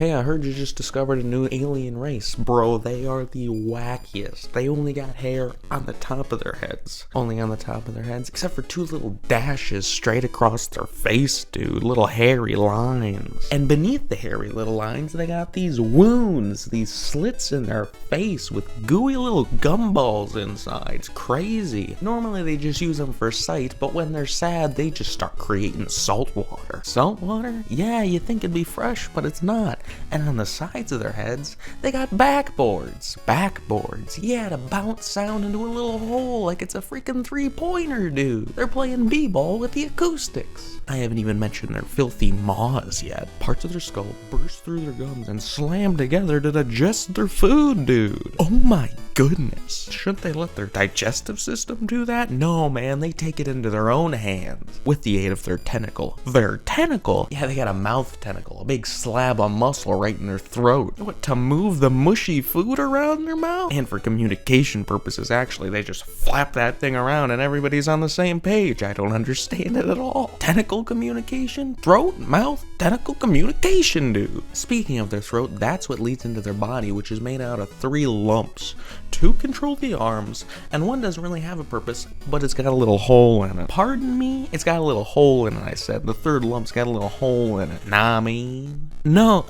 Hey, I heard you just discovered a new alien race. Bro, they are the wackiest. They only got hair on the top of their heads. Only on the top of their heads, except for two little dashes straight across their face, dude. Little hairy lines. And beneath the hairy little lines, they got these wounds, these slits in their face with gooey little gumballs inside. It's crazy. Normally they just use them for sight, but when they're sad, they just start creating salt water. Salt water? Yeah, you think it'd be fresh, but it's not. And on the sides of their heads, they got backboards. Backboards, yeah, to bounce sound into a little hole like it's a freaking three-pointer, dude. They're playing b-ball with the acoustics. I haven't even mentioned their filthy maws yet. Parts of their skull burst through their gums and slam together to digest their food, dude. Oh my goodness. Shouldn't they let their digestive system do that? No, man, they take it into their own hands with the aid of their tentacle. Their tentacle? Yeah, they got a mouth tentacle, a big slab of muscle right in their throat. What, to move the mushy food around their mouth? And for communication purposes, actually, they just flap that thing around and everybody's on the same page. I don't understand it at all. Tentacle communication? Throat, mouth, tentacle communication, dude. Speaking of their throat, that's what leads into their body, which is made out of 3 lumps. 2 control the arms, and 1 doesn't really have a purpose, but it's got a little hole in it. Pardon me? It's got a little hole in it, I said. The 3rd lump's got a little hole in it. Nah, I mean. No.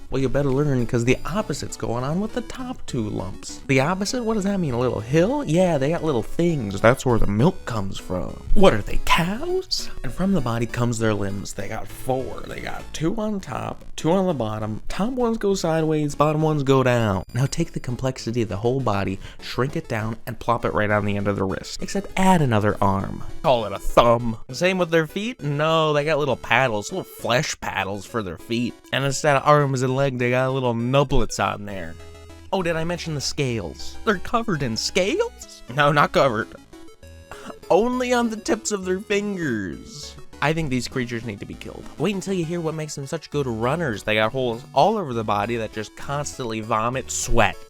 Well, you better learn, because the opposite's going on with the top 2 lumps. The opposite? What does that mean? A little hill? Yeah, they got little things. That's where the milk comes from. What are they, cows? And from the body comes their limbs. They got 4. They got 2 on top, 2 on the bottom. Top ones go sideways, bottom ones go down. Now take the complexity of the whole body, shrink it down, and plop it right on the end of the wrist. Except add another arm. Call it a thumb. Same with their feet? No, they got little paddles, little flesh paddles for their feet. And instead of arms and legs, they got little nublets on there. Oh, did I mention the scales? They're covered in scales? No, not covered. Only on the tips of their fingers. I think these creatures need to be killed. Wait until you hear what makes them such good runners. They got holes all over the body that just constantly vomit sweat.